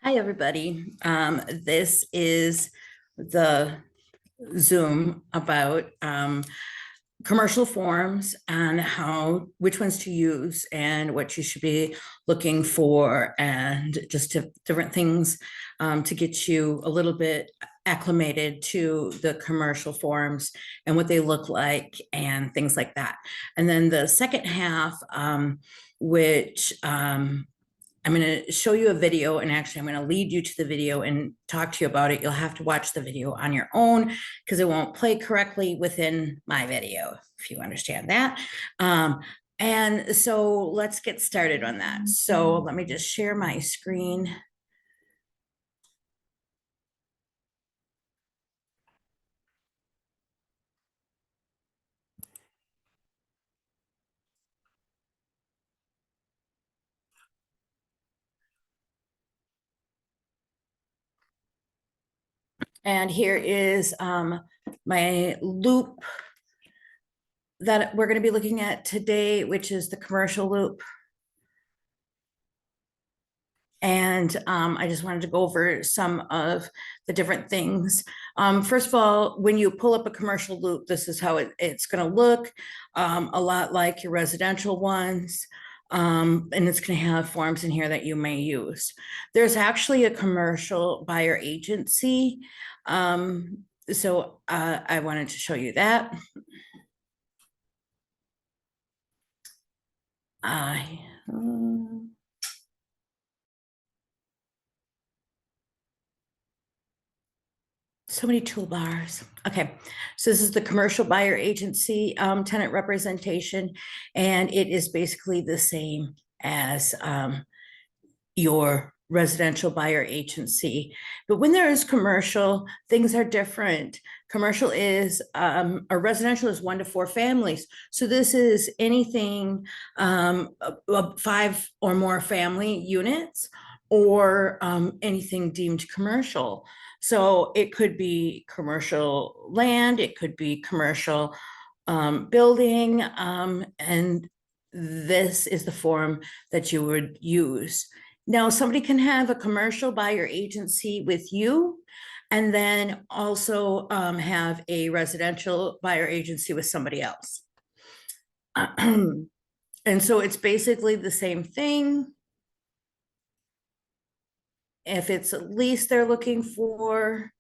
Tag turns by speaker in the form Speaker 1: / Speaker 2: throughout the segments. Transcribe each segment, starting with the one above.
Speaker 1: Hi, everybody. This is the Zoom about commercial forms and which ones to use and what you should be looking for, and just different things to get you a little bit acclimated to the commercial forms and what they look like and things like that. And then the second half, which I'm going to show you a video, and actually I'm going to lead you to the video and talk to you about it. You'll have to watch the video on your own because it won't play correctly within my video, if you understand that. And so let's get started on that. So let me just share my screen. And here is my loop that we're going to be looking at today, which is the commercial loop. And I just wanted to go over some of the different things. First of all, when you pull up a commercial loop, this is how it's going to look, a lot like your residential ones. And it's going to have forms in here that you may use. There's actually a commercial buyer agency. So I wanted to show you that. So many toolbars. Okay, so this is the commercial buyer agency tenant representation, and it is basically the same as your residential buyer agency. But when there is commercial, things are different. Commercial is, or residential is 1 to 4 families. So this is anything 5 or more family units, or anything deemed commercial. So it could be commercial land, it could be commercial building, and this is the form that you would use. Now, somebody can have a commercial buyer agency with you, and then also have a residential buyer agency with somebody else. And so it's basically the same thing. If it's a lease they're looking for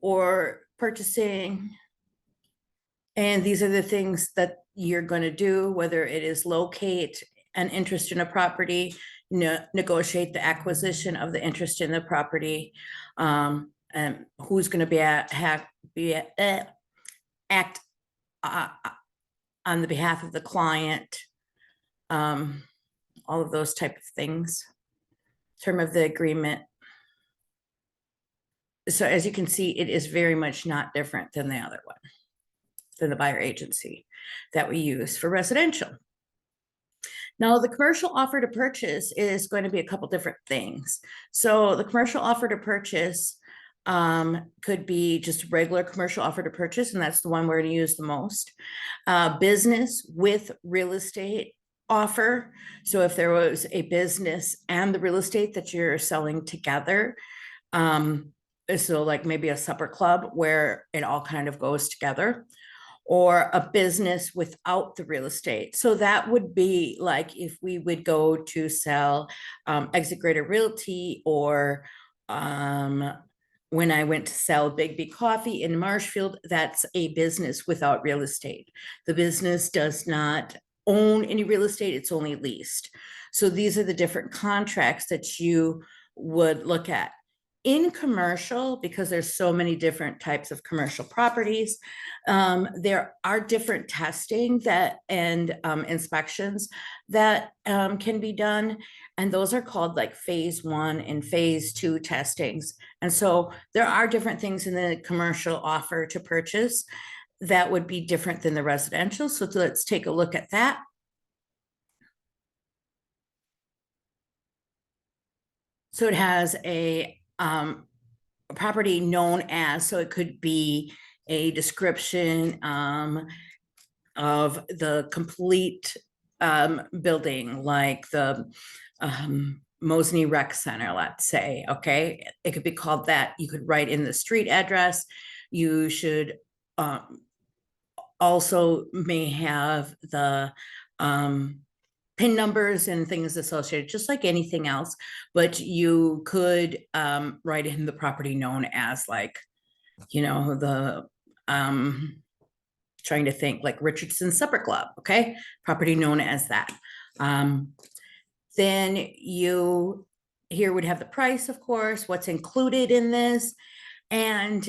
Speaker 1: or purchasing, and these are the things that you're going to do, whether it is locate an interest in a property, negotiate the acquisition of the interest in the property, and who's going to act on the behalf of the client, all of those type of things, term of the agreement. So as you can see, it is very much not different than the other one, than the buyer agency that we use for residential. Now, the commercial offer to purchase is going to be a couple different things. So the commercial offer to purchase could be just regular commercial offer to purchase, and that's the one we're going to use the most. Business with real estate offer. So if there was a business and the real estate that you're selling together, so like maybe a supper club where it all kind of goes together, or a business without the real estate. So that would be like if we would go to sell Exit Greater Realty, or when I went to sell Big B Coffee in Marshfield, that's a business without real estate. The business does not own any real estate, it's only leased. So these are the different contracts that you would look at. In commercial, because there's so many different types of commercial properties, there are different testing and inspections that can be done, and those are called like phase 1 and phase 2 testings. And so there are different things in the commercial offer to purchase that would be different than the residential. So let's take a look at that. So it has a property known as, so it could be a description of the complete building, like the Mosney Rec Center, let's say, okay? It could be called that. You could write in the street address. You should also may have the PIN numbers and things associated, just like anything else, but you could write in the property known as like, the trying to think like Richardson Supper Club, okay? Property known as that. Then you here would have the price, of course, what's included in this. And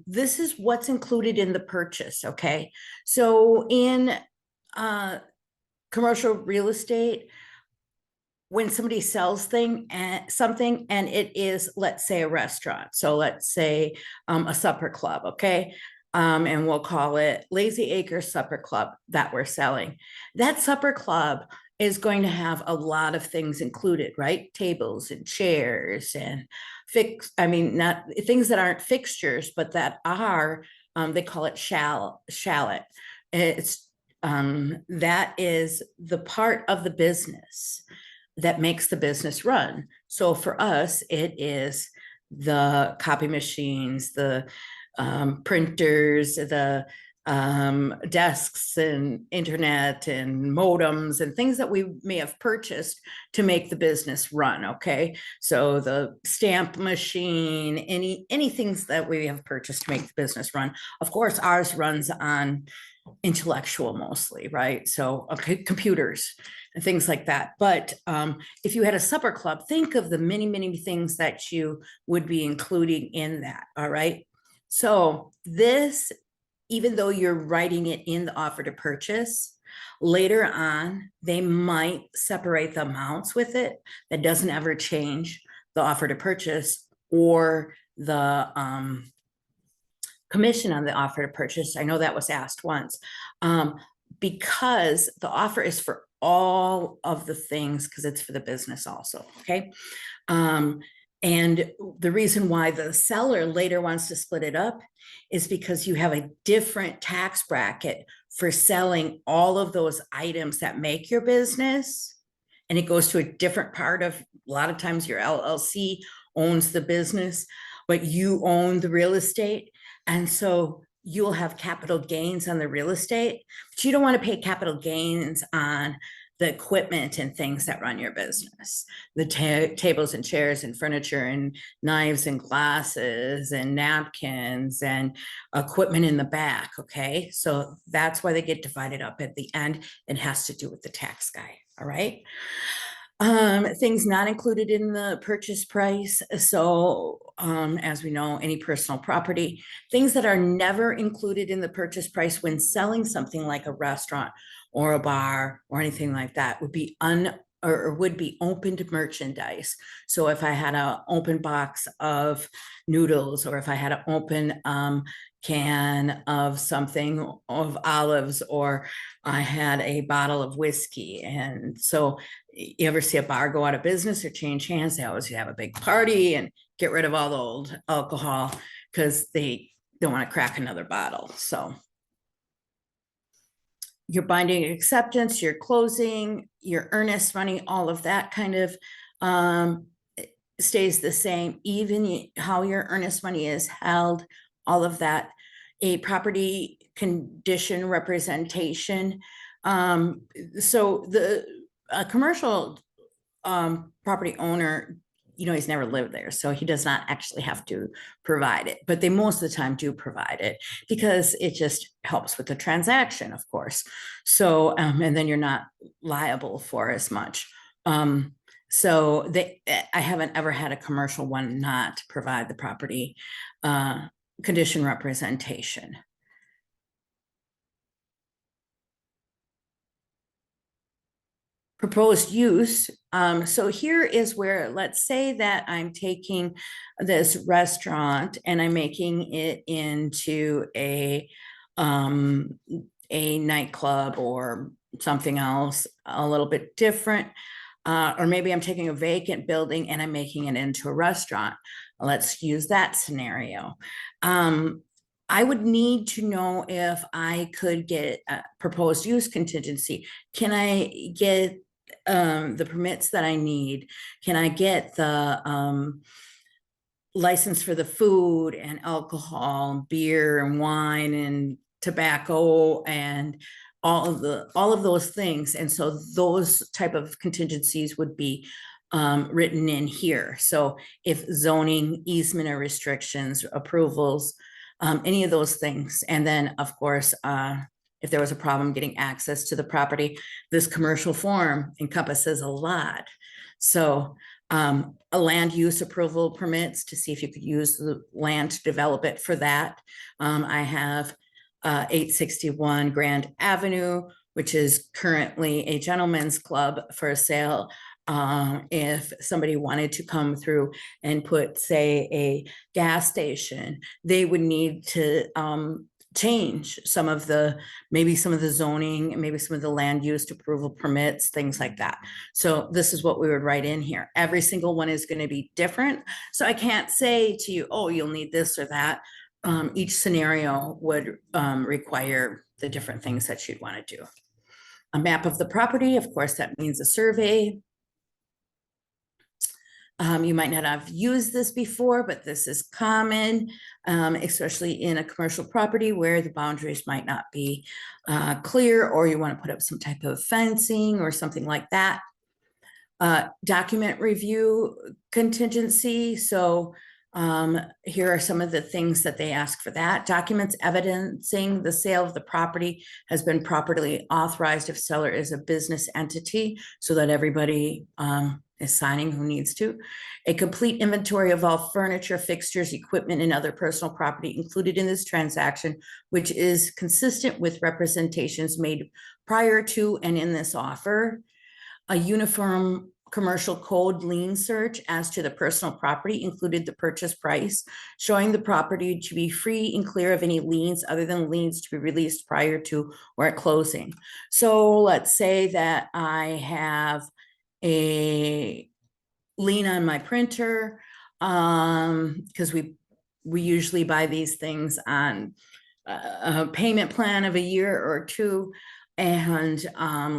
Speaker 1: this is what's included in the purchase, okay? So in commercial real estate, when somebody sells something and it is, let's say, a restaurant. So let's say a supper club, okay? And we'll call it Lazy Acres Supper Club that we're selling. That supper club is going to have a lot of things included, right? Tables and chairs and not things that aren't fixtures, but that are, they call it shallot. It's that is the part of the business that makes the business run. So for us, it is the copy machines, the printers, the desks and internet and modems and things that we may have purchased to make the business run. Okay. So the stamp machine, any things that we have purchased to make the business run. Of course, ours runs on intellectual mostly, right? So computers and things like that. But if you had a supper club, think of the many things that you would be including in that. All right. So this, even though you're writing it in the offer to purchase, later on, they might separate the amounts with it. That doesn't ever change the offer to purchase or the commission on the offer to purchase. I know that was asked once, because the offer is for all of the things, because it's for the business also, okay? And the reason why the seller later wants to split it up is because you have a different tax bracket for selling all of those items that make your business. And it goes to a different part of, a lot of times your LLC owns the business, but you own the real estate. And so you'll have capital gains on the real estate, but you don't want to pay capital gains on the equipment and things that run your business, the tables and chairs and furniture and knives and glasses and napkins and equipment in the back. Okay. So that's why they get divided up at the end. It has to do with the tax guy. All right. Things not included in the purchase price. So, as we know, any personal property, things that are never included in the purchase price when selling something like a restaurant or a bar or anything like that would be would be opened merchandise. So if I had an open box of noodles, or if I had an open can of something of olives, or I had a bottle of whiskey. And so you ever see a bar go out of business or change hands, they always have a big party and get rid of all the old alcohol because they don't want to crack another bottle. So your binding acceptance, your closing, your earnest money, all of that kind of stays the same, even how your earnest money is held, all of that. A property condition representation. So the commercial property owner, he's never lived there, so he does not actually have to provide it, but they most of the time do provide it because it just helps with the transaction, of course. So, and then you're not liable for as much. So I haven't ever had a commercial one not provide the property condition representation. Proposed use. So here is where, let's say that I'm taking this restaurant and I'm making it into a nightclub or something else a little bit different. Or maybe I'm taking a vacant building and I'm making it into a restaurant. Let's use that scenario. I would need to know if I could get a proposed use contingency. Can I get the permits that I need? Can I get the license for the food and alcohol, beer and wine and tobacco and all of those things? And so those type of contingencies would be written in here. So if zoning, easement or restrictions, approvals, any of those things. And then of course, if there was a problem getting access to the property, this commercial form encompasses a lot. So a land use approval permits to see if you could use the land to develop it for that. I have 861 Grand Avenue, which is currently a gentleman's club for sale. If somebody wanted to come through and put, say, a gas station, they would need to change some of the, maybe some of the zoning, maybe some of the land use approval permits, things like that. So this is what we would write in here. Every single one is going to be different. So I can't say to you, oh, you'll need this or that. Each scenario would require the different things that you'd want to do. A map of the property, of course, that means a survey. You might not have used this before, but this is common, especially in a commercial property where the boundaries might not be clear, or you want to put up some type of fencing or something like that. Document review contingency. So here are some of the things that they ask for that. Documents evidencing the sale of the property has been properly authorized if seller is a business entity, so that everybody is signing who needs to. A complete inventory of all furniture, fixtures, equipment, and other personal property included in this transaction, which is consistent with representations made prior to and in this offer. A uniform commercial code lien search as to the personal property included the purchase price, showing the property to be free and clear of any liens other than liens to be released prior to or at closing. So let's say that I have a lien on my printer, because we usually buy these things on a payment plan of a year or two. And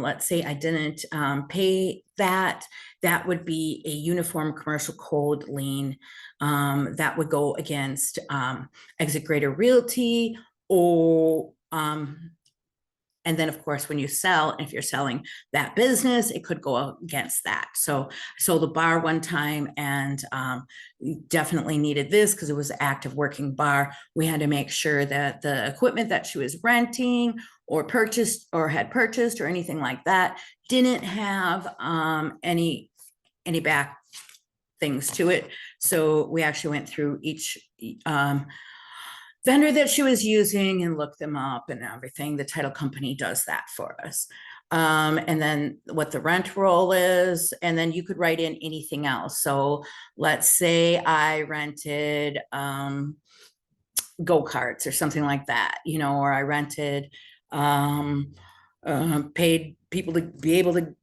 Speaker 1: let's say I didn't pay that, that would be a uniform commercial code lien that would go against Exit Greater Realty, or and then of course, when you sell, if you're selling that business, it could go against that. So I sold a bar one time and definitely needed this because it was an active working bar. We had to make sure that the equipment that she was renting or purchased or had purchased or anything like that didn't have any back things to it. So we actually went through each vendor that she was using and looked them up and everything. The title company does that for us. And then what the rent roll is, and then you could write in anything else. So let's say I rented go-karts or something like that, you know, or I rented, paid people to be able to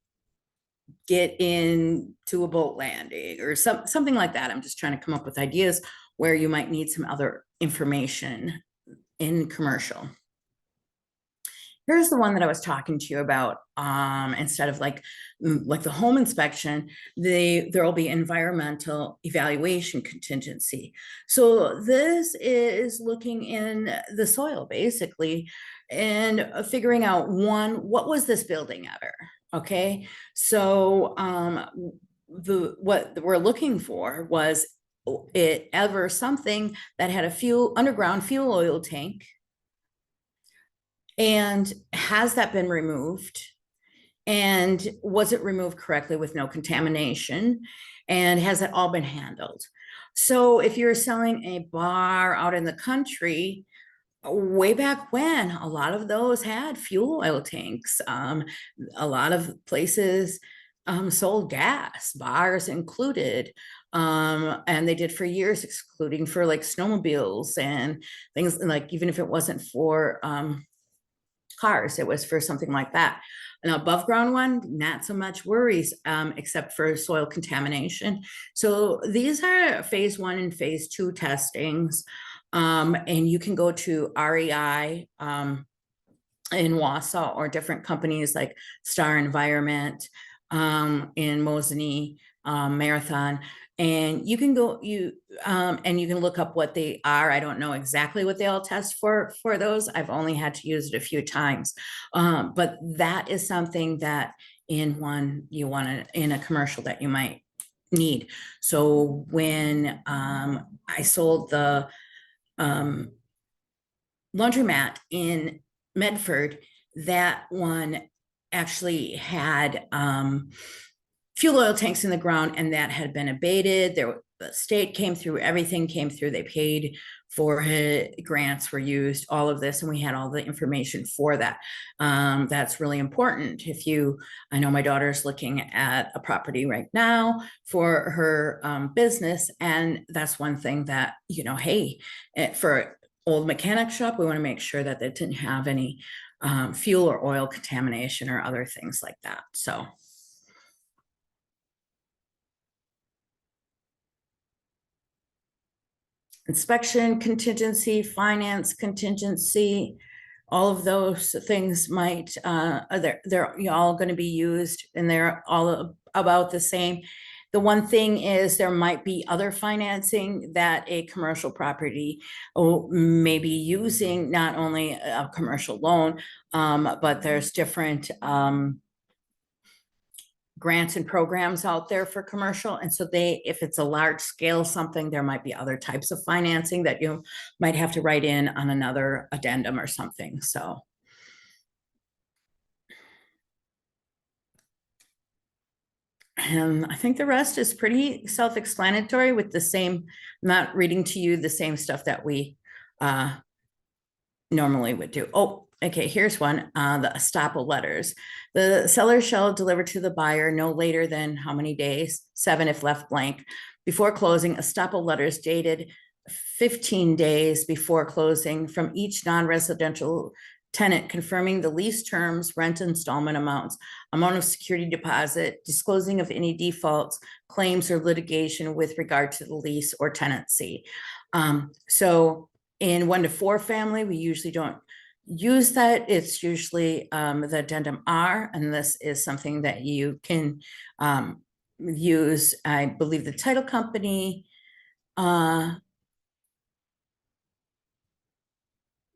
Speaker 1: get into a boat landing or something like that. I'm just trying to come up with ideas where you might need some other information in commercial. Here's the one that I was talking to you about. Instead of like the home inspection, there will be environmental evaluation contingency. So this is looking in the soil basically and figuring out, one, what was this building ever? Okay, so what we're looking for was it ever something that had a underground fuel oil tank, and has that been removed, and was it removed correctly with no contamination, and has that all been handled? So if you're selling a bar out in the country, way back when, a lot of those had fuel oil tanks. A lot of places sold gas, bars included, and they did for years, excluding for like snowmobiles and things, like even if it wasn't for cars, it was for something like that. An above ground one, not so much worries, except for soil contamination. So these are phase 1 and phase 2 testings. And you can go to REI in Wausau, or different companies like Star Environment. in Mosinee Marathon. And you can go, and you can look up what they are. I don't know exactly what they all test for those. I've only had to use it a few times. But that is something that in one you want to, in a commercial that you might need. So when I sold the laundromat in Medford, that one actually had fuel oil tanks in the ground, and that had been abated. The state came through, everything came through. They paid for it, grants were used, all of this, and we had all the information for that. That's really important. I know my daughter's looking at a property right now for her business, and that's one thing that, hey, for old mechanic shop, we want to make sure that they didn't have any fuel or oil contamination or other things like that. So. Inspection contingency, finance contingency, all of those things might, they're all going to be used, and they're all about the same. The one thing is there might be other financing that a commercial property may be using, not only a commercial loan, but there's different grants and programs out there for commercial. And so if it's a large scale something, there might be other types of financing that you might have to write in on another addendum or something. So. And I think the rest is pretty self-explanatory with the same, not reading to you the same stuff that we normally would do. Oh, okay, here's one, the estoppel letters. The seller shall deliver to the buyer no later than how many days? 7 if left blank. Before closing, estoppel letters dated 15 days before closing from each non-residential tenant confirming the lease terms, rent installment amounts, amount of security deposit, disclosing of any defaults, claims, or litigation with regard to the lease or tenancy. So in 1 to 4 family, we usually don't use that. It's usually the addendum R, and this is something that you can use. I believe the title company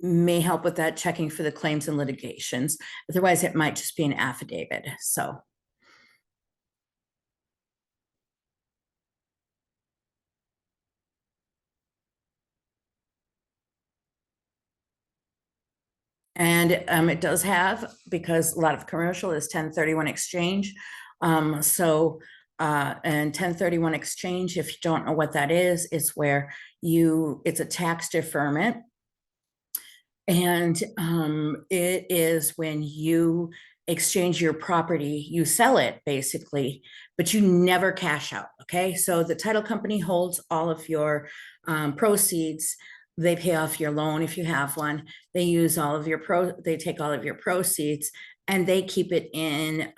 Speaker 1: may help with that, checking for the claims and litigations. Otherwise, it might just be an affidavit. So. And it does have, because a lot of commercial is 1031 exchange. And 1031 exchange, if you don't know what that is, it's where it's a tax deferment. And it is when you exchange your property, you sell it basically, but you never cash out. Okay. So the title company holds all of your proceeds. They pay off your loan if you have one. They use all of they take all of your proceeds, and they keep it in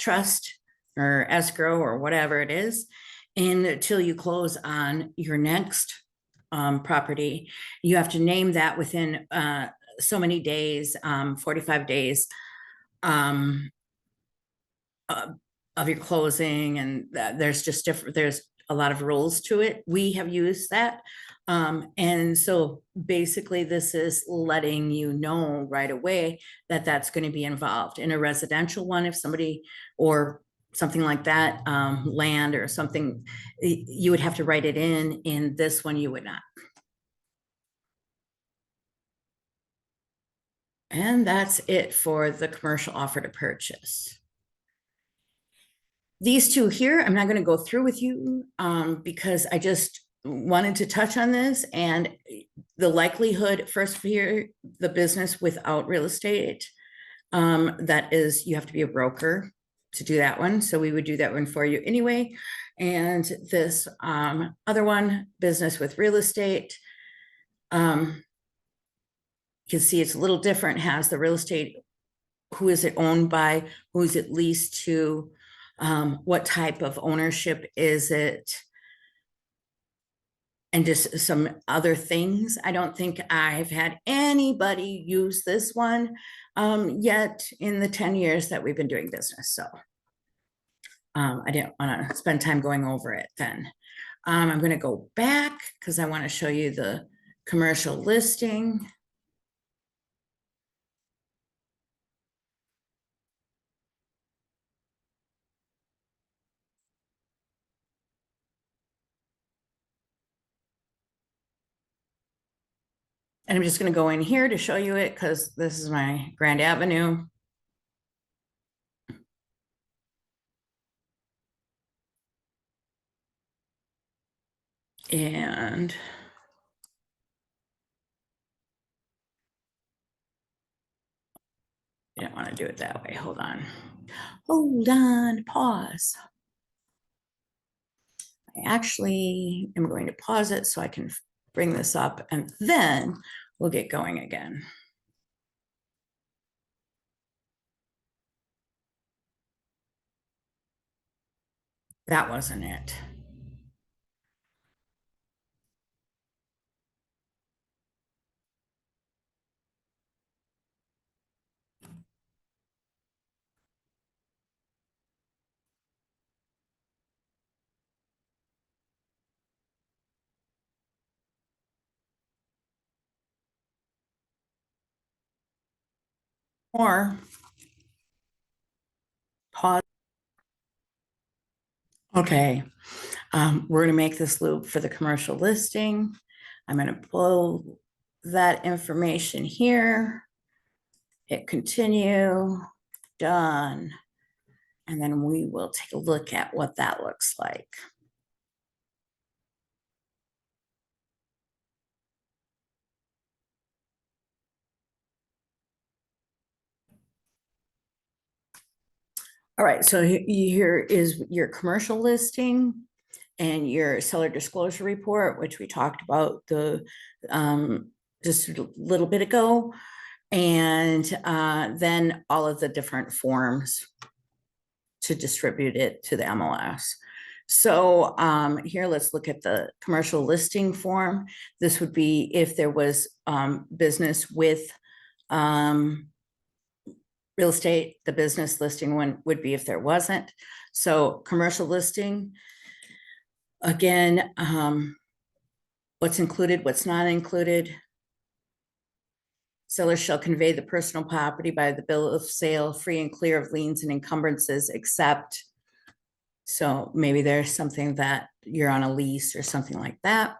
Speaker 1: trust or escrow or whatever it is until you close on your next property. You have to name that within so many days, 45 days of your closing. And there's a lot of rules to it. We have used that. And so basically this is letting you know right away that that's going to be involved. In a residential one, if somebody or something like that, land or something, you would have to write it in this one, you would not. And that's it for the commercial offer to purchase. These two here, I'm not going to go through with you because I just wanted to touch on this, and the likelihood first for the business without real estate. That is, you have to be a broker to do that one. So we would do that one for you anyway. And this other one, business with real estate. You can see it's a little different, has the real estate, who is it owned by, who is it leased to, what type of ownership is it, and just some other things. I don't think I've had anybody use this one yet in the 10 years that we've been doing business. So I didn't want to spend time going over it then. I'm going to go back because I want to show you the commercial listing. And I'm just going to go in here to show you it because this is my Grand Avenue. And I don't want to do it that way. Hold on. Hold on, pause. I actually am going to pause it so I can bring this up and then we'll get going again. That wasn't it. Or pause. Okay, we're going to make this loop for the commercial listing. I'm going to pull that information here, hit continue, done. And then we will take a look at what that looks like. All right, so here is your commercial listing and your seller disclosure report, which we talked about just a little bit ago, and then all of the different forms to distribute it to the MLS. So here, let's look at the commercial listing form. This would be if there was business with real estate. The business listing one would be if there wasn't. So commercial listing, again, what's included, what's not included. Sellers shall convey the personal property by the bill of sale, free and clear of liens and encumbrances, except, so maybe there's something that you're on a lease or something like that.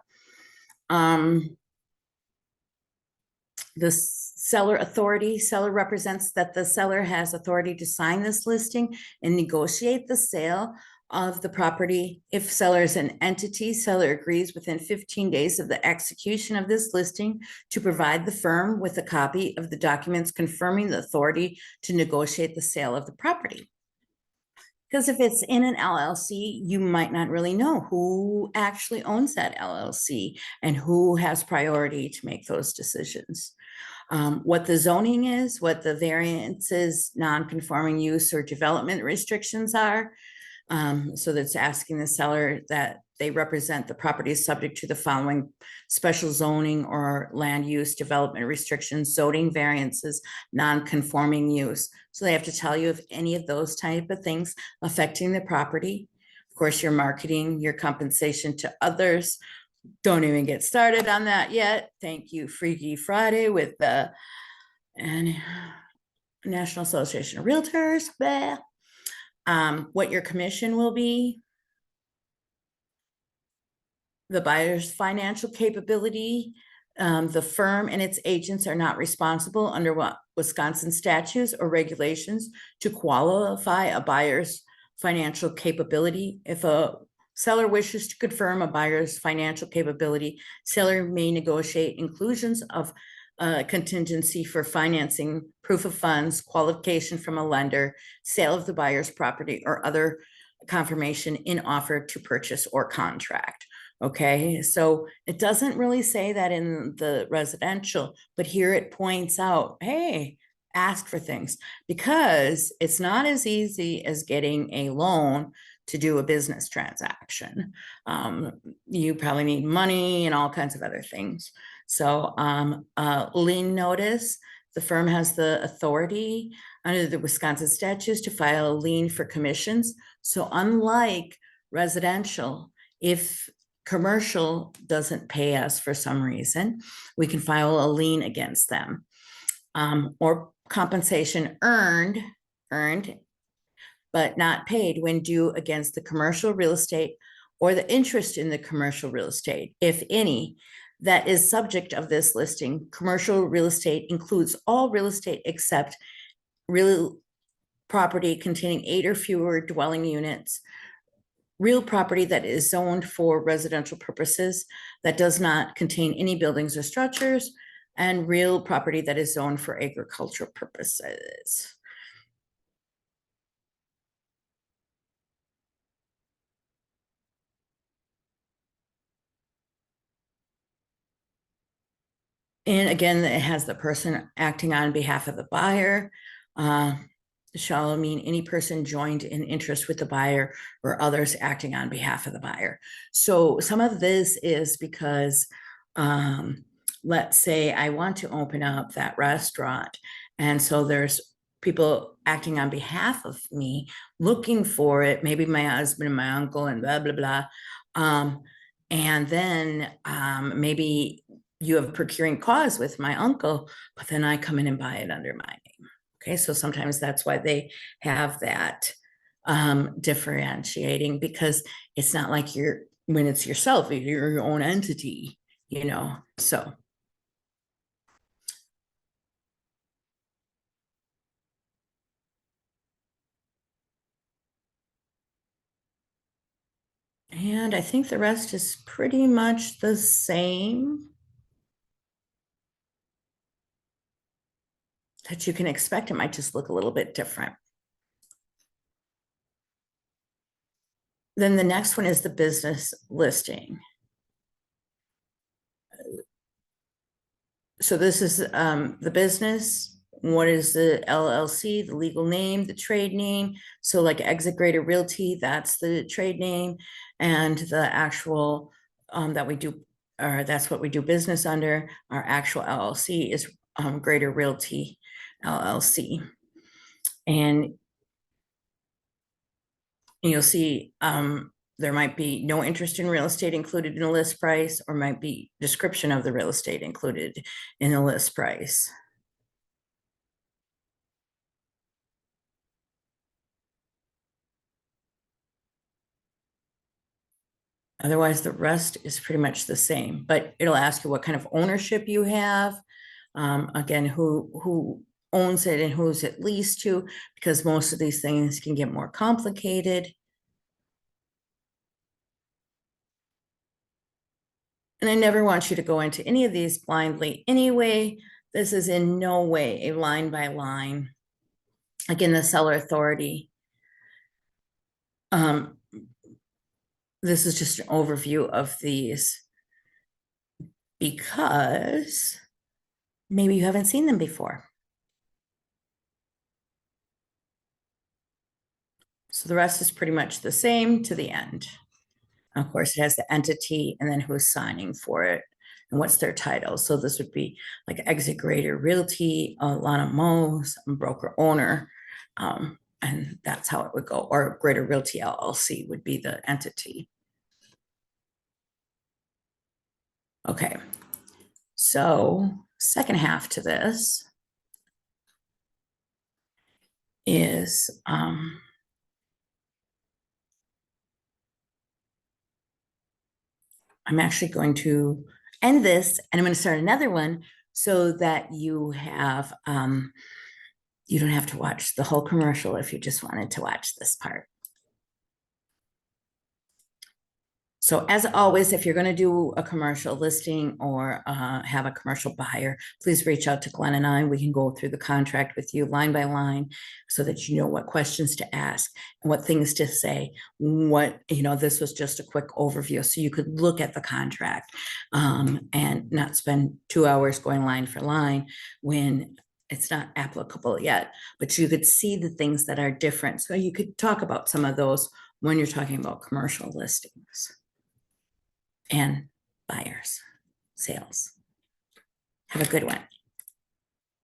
Speaker 1: The seller authority, seller represents that the seller has authority to sign this listing and negotiate the sale of the property. If seller is an entity, seller agrees within 15 days of the execution of this listing to provide the firm with a copy of the documents confirming the authority to negotiate the sale of the property. Because if it's in an LLC, you might not really know who actually owns that LLC and who has priority to make those decisions. What the zoning is, what the variances, non-conforming use or development restrictions are. So that's asking the seller that they represent the property is subject to the following special zoning or land use development restrictions, zoning variances, non-conforming use. So they have to tell you if any of those type of things affecting the property. Of course, your marketing, your compensation to others. Don't even get started on that yet. Thank you, Freaky Friday with the National Association of Realtors. What your commission will be, the buyer's financial capability. The firm and its agents are not responsible under what Wisconsin statutes or regulations to qualify a buyer's financial capability. If a seller wishes to confirm a buyer's financial capability, seller may negotiate inclusions of contingency for financing, proof of funds, qualification from a lender, sale of the buyer's property, or other confirmation in offer to purchase or contract. Okay, so it doesn't really say that in the residential, but here it points out, hey, ask for things, because it's not as easy as getting a loan to do a business transaction. You probably need money and all kinds of other things. So lien notice, the firm has the authority under the Wisconsin statutes to file a lien for commissions. So unlike residential, if commercial doesn't pay us for some reason, we can file a lien against them. Or compensation earned, but not paid when due against the commercial real estate or the interest in the commercial real estate, if any, that is subject of this listing. Commercial real estate includes all real estate except real property containing 8 or fewer dwelling units, real property that is zoned for residential purposes that does not contain any buildings or structures, and real property that is zoned for agricultural purposes. And again, it has the person acting on behalf of the buyer. Shall mean any person joined in interest with the buyer or others acting on behalf of the buyer. So some of this is because, let's say I want to open up that restaurant. And so there's people acting on behalf of me looking for it, maybe my husband and my uncle and blah, blah, blah. And then maybe you have a procuring cause with my uncle, but then I come in and buy it under my name. Okay, so sometimes that's why they have that differentiating, because it's not like when it's yourself, you're your own entity, so. And I think the rest is pretty much the same that you can expect. It might just look a little bit different. Then the next one is the business listing. So this is the business. What is the LLC, the legal name, the trade name? So like Exit Greater Realty, that's the trade name, and the actual that we do, or that's what we do business under. Our actual LLC is Greater Realty LLC, and you'll see there might be no interest in real estate included in the list price, or might be description of the real estate included in the list price. Otherwise, the rest is pretty much the same, but it'll ask you what kind of ownership you have. Again, who owns it and who's it leased to, because most of these things can get more complicated. And I never want you to go into any of these blindly anyway. This is in no way a line by line. Again, the seller authority. This is just an overview of these because maybe you haven't seen them before. So the rest is pretty much the same to the end. Of course, it has the entity and then who's signing for it and what's their title. So this would be like Exit Greater Realty, Lana Mose, broker owner. And that's how it would go. Or Greater Realty LLC would be the entity. Okay. So second half to this is I'm actually going to end this and I'm going to start another one so that you have you don't have to watch the whole commercial if you just wanted to watch this part. So as always, if you're going to do a commercial listing or have a commercial buyer, please reach out to Glenn and I. We can go through the contract with you line by line so that you know what questions to ask and what things to say. This was just a quick overview so you could look at the contract and not spend 2 hours going line for line when it's not applicable yet, but you could see the things that are different. So you could talk about some of those when you're talking about commercial listings and buyers, sales. Have a good one.